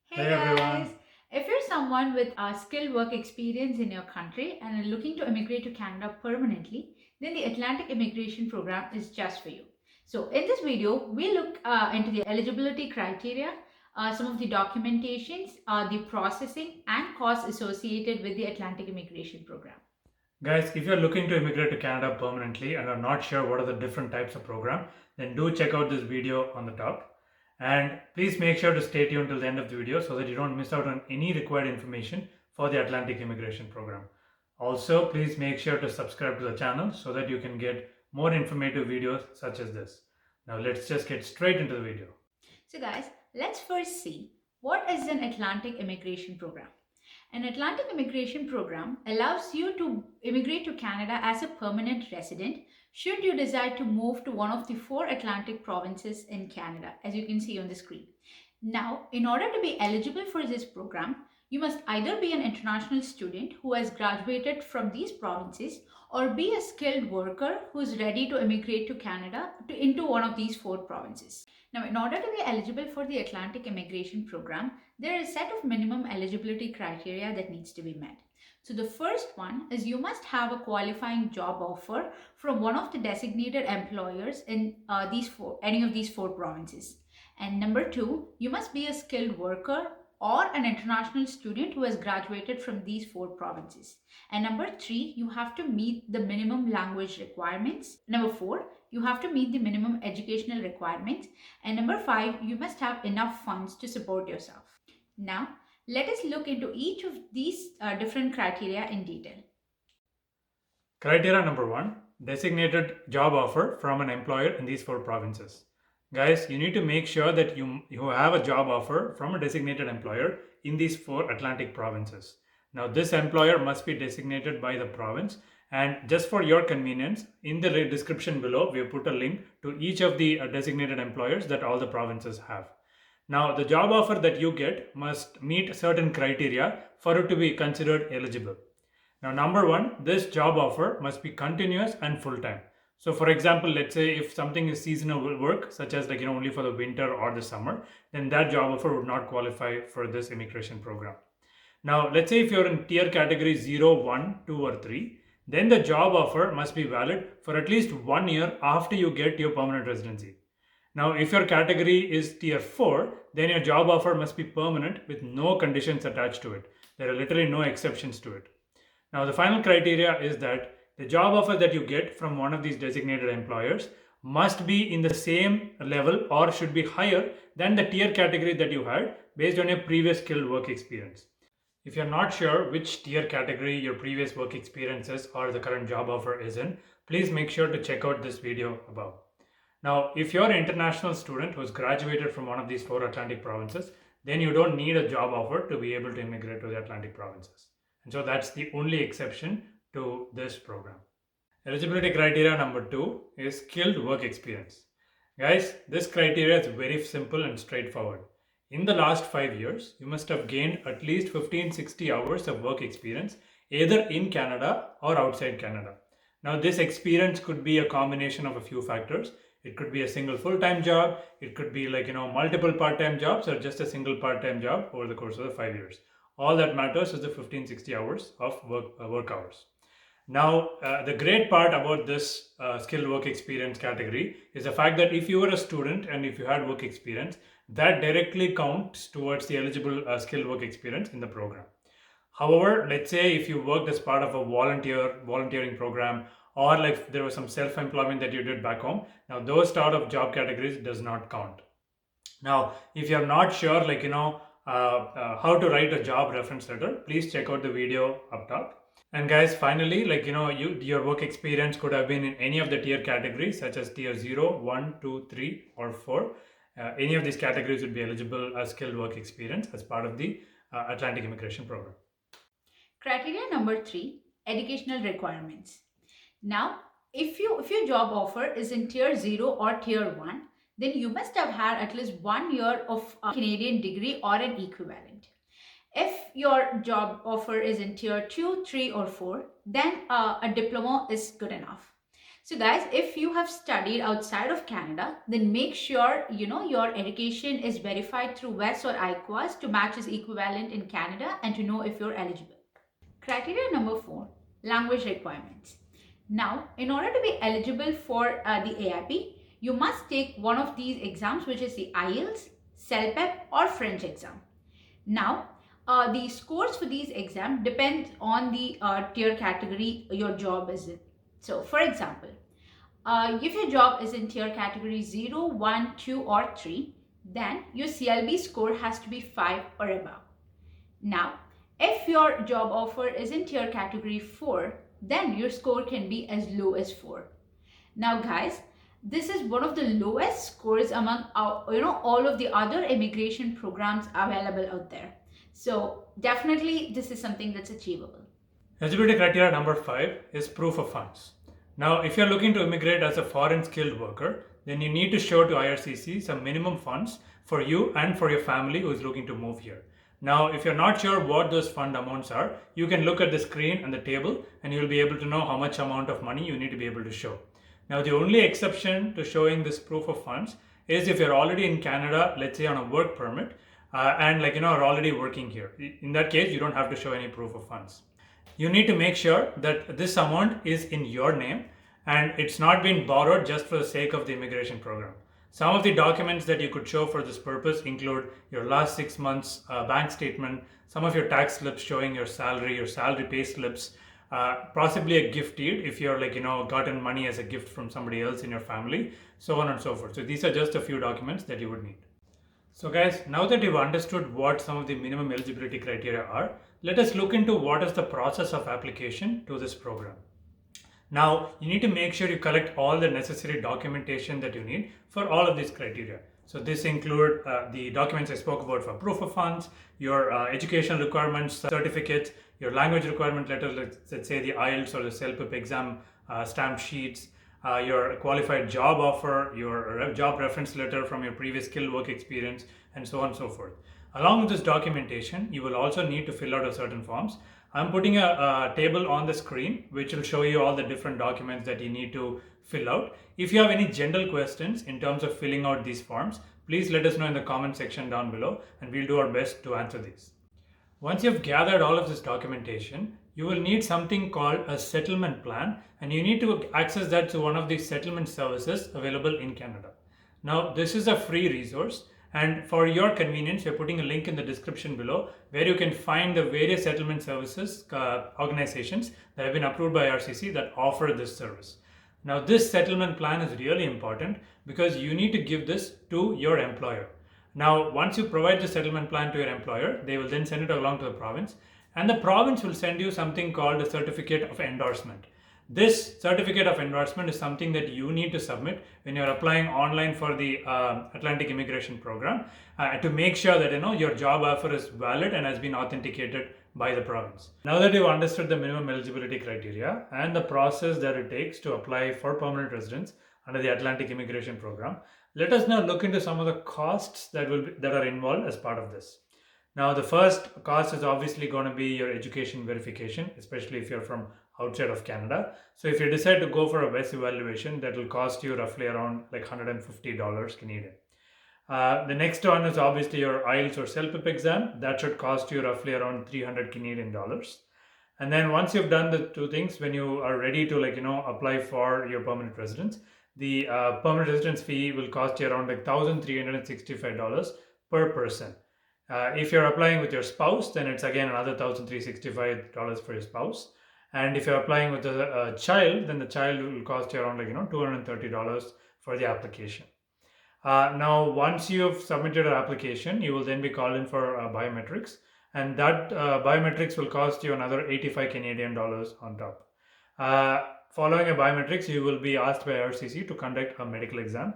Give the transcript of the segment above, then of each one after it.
Hey guys! If you're someone with a skilled work experience in your country and are looking to immigrate to Canada permanently, then the Atlantic Immigration Program is just for you. So, in this video, we look into the eligibility criteria, some of the documentations, the processing, and costs associated with the Atlantic Immigration Program. Guys, if you're looking to immigrate to Canada permanently and are not sure what are the different types of program, then do check out this video on the top. And please make sure to stay tuned till the end of the video so that you don't miss out on any required information for the Atlantic Immigration Program. Also, please make sure to subscribe to the channel so that you can get more informative videos such as this. Now let's just get straight into the video. So, guys, let's first see what is an Atlantic Immigration Program. An Atlantic Immigration Program allows you to immigrate to Canada as a permanent resident should you desire to move to one of the four Atlantic provinces in Canada, as you can see on the screen. Now, in order to be eligible for this program, you must either be an international student who has graduated from these provinces or be a skilled worker who is ready to immigrate to Canada into one of these four provinces. Now, in order to be eligible for the Atlantic Immigration Program, there is a set of minimum eligibility criteria that needs to be met. So the first one is you must have a qualifying job offer from one of the designated employers in any of these four provinces. And number two, you must be a skilled worker or an international student who has graduated from these four provinces. And number three, you have to meet the minimum language requirements. Number four, you have to meet the minimum educational requirements. And number five, you must have enough funds to support yourself. Now, let us look into each of these different criteria in detail. Criteria number one, designated job offer from an employer in these four provinces. Guys, you need to make sure that you have a job offer from a designated employer in these four Atlantic provinces. Now, this employer must be designated by the province, and just for your convenience, in the description below, we have put a link to each of the designated employers that all the provinces have. Now, the job offer that you get must meet certain criteria for it to be considered eligible. Now, number one, this job offer must be continuous and full time. So, for example, let's say if something is seasonal work, such as only for the winter or the summer, then that job offer would not qualify for this immigration program. Now, let's say if you're in tier category 0, 1, 2, or 3, then the job offer must be valid for at least 1 year after you get your permanent residency. Now, if your category is tier 4, then your job offer must be permanent with no conditions attached to it. There are literally no exceptions to it. Now, the final criteria is that the job offer that you get from one of these designated employers must be in the same level or should be higher than the tier category that you had based on your previous skilled work experience. If you're not sure which tier category your previous work experiences or the current job offer is in, please make sure to check out this video above. Now, if you're an international student who's graduated from one of these four Atlantic provinces, then you don't need a job offer to be able to immigrate to the Atlantic provinces. And so that's the only exception to this program. Eligibility criteria number two is skilled work experience. Guys, this criteria is very simple and straightforward. In the last 5 years, you must have gained at least 1560 hours of work experience either in Canada or outside Canada. Now, this experience could be a combination of a few factors. It could be a single full-time job. It could be multiple part-time jobs or just a single part-time job over the course of the 5 years. All that matters is the 1560 hours of work hours. Now, the great part about this skilled work experience category is the fact that if you were a student and if you had work experience, that directly counts towards the eligible skilled work experience in the program. However, let's say if you worked as part of a volunteering program, or like there was some self-employment that you did back home, now those sort of job categories does not count. Now, if you're not sure how to write a job reference letter, please check out the video up top. And guys, finally, your work experience could have been in any of the tier categories such as tier 0, 1, 2, 3, or 4. Any of these categories would be eligible as skilled work experience as part of the Atlantic Immigration Program. Criteria number three, educational requirements. Now, if your job offer is in tier 0 or tier 1, then you must have had at least 1 year of a Canadian degree or an equivalent. If your job offer is in tier 2, 3, or 4, then a diploma is good enough. So guys, if you have studied outside of Canada, then make sure your education is verified through WES or IQAS to match its equivalent in Canada and to know if you're eligible. Criteria number 4, language requirements. Now, in order to be eligible for the AIP, you must take one of these exams, which is the IELTS, CELPEP or French exam. Now, the scores for these exams depend on the tier category your job is in. So, for example, if your job is in tier category 0, 1, 2 or 3, then your CLB score has to be 5 or above. Now, if your job offer is in tier category 4, then your score can be as low as 4. Now guys, this is one of the lowest scores among all of the other immigration programs available out there. So definitely this is something that's achievable. Eligibility criteria number 5 is proof of funds. Now, if you're looking to immigrate as a foreign skilled worker, then you need to show to IRCC some minimum funds for you and for your family who is looking to move here. Now, if you're not sure what those fund amounts are, you can look at the screen and the table and you'll be able to know how much amount of money you need to be able to show. Now, the only exception to showing this proof of funds is if you're already in Canada, let's say on a work permit, and are already working here. In that case, you don't have to show any proof of funds. You need to make sure that this amount is in your name and it's not been borrowed just for the sake of the immigration program. Some of the documents that you could show for this purpose include your last 6 months bank statement, some of your tax slips showing your salary pay slips, possibly a gift deed if you're gotten money as a gift from somebody else in your family, so on and so forth. So these are just a few documents that you would need. So guys, now that you've understood what some of the minimum eligibility criteria are, let us look into what is the process of application to this program. Now, you need to make sure you collect all the necessary documentation that you need for all of these criteria. So this include the documents I spoke about for proof of funds, your educational requirements, certificates, your language requirement letter, let's say the IELTS or the CELPEP exam stamp sheets, your qualified job offer, your job reference letter from your previous skilled work experience, and so on and so forth. Along with this documentation, you will also need to fill out a certain forms. I'm putting a table on the screen which will show you all the different documents that you need to fill out. If you have any general questions in terms of filling out these forms, please let us know in the comment section down below and we'll do our best to answer these. Once you've gathered all of this documentation, you will need something called a settlement plan and you need to access that to one of the settlement services available in Canada. Now, this is a free resource and for your convenience, we're putting a link in the description below where you can find the various settlement services organizations that have been approved by RCC that offer this service. Now, this settlement plan is really important because you need to give this to your employer. Now, once you provide the settlement plan to your employer, they will then send it along to the province and the province will send you something called a certificate of endorsement. This certificate of endorsement is something that you need to submit when you're applying online for the Atlantic Immigration Program to make sure that your job offer is valid and has been authenticated by the province. Now that you've understood the minimum eligibility criteria and the process that it takes to apply for permanent residence under the Atlantic Immigration Program, let us now look into some of the costs that are involved as part of this. Now, the first cost is obviously going to be your education verification, especially if you're from outside of Canada. So if you decide to go for a WES evaluation, that will cost you roughly around like $150 Canadian. The next one is obviously your IELTS or CELPEP exam. That should cost you roughly around 300 Canadian dollars. And then once you've done the two things, when you are ready to apply for your permanent residence, the permanent residence fee will cost you around like $1,365 per person. If you're applying with your spouse, then it's again another $1,365 for your spouse. And if you're applying with a child, then the child will cost you around $230 for the application. Now, once you've submitted an application, you will then be called in for biometrics, and that biometrics will cost you another 85 Canadian dollars on top. Following a biometrics, you will be asked by RCC to conduct a medical exam.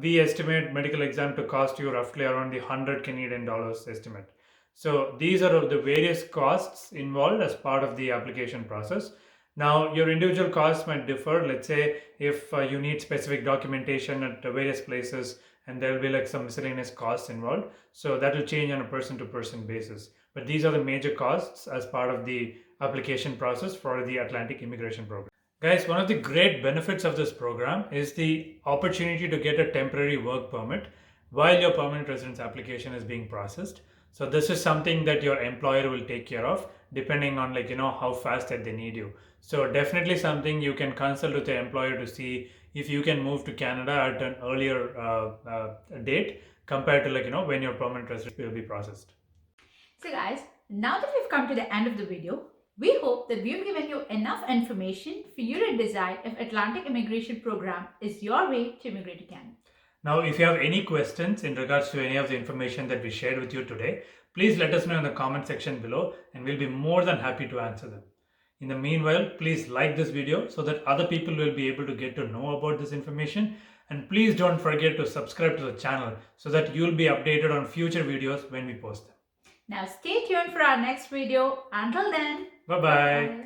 We estimate medical exam to cost you roughly around the 100 Canadian dollars estimate. So these are the various costs involved as part of the application process. Now, your individual costs might differ. Let's say if you need specific documentation at various places, and there will be like some miscellaneous costs involved. So that will change on a person-to-person basis. But these are the major costs as part of the application process for the Atlantic Immigration Program. Guys, one of the great benefits of this program is the opportunity to get a temporary work permit while your permanent residence application is being processed. So this is something that your employer will take care of depending on how fast that they need you. So definitely something you can consult with the employer to see if you can move to Canada at an earlier date compared to when your permanent residence will be processed. So guys, now that we've come to the end of the video, we hope that we've given you enough information for you to decide if Atlantic Immigration Program is your way to immigrate to Canada. Now, if you have any questions in regards to any of the information that we shared with you today, please let us know in the comment section below and we'll be more than happy to answer them. In the meanwhile, please like this video so that other people will be able to get to know about this information, and please don't forget to subscribe to the channel so that you'll be updated on future videos when we post them. Now stay tuned for our next video. Until then, Bye-bye. bye.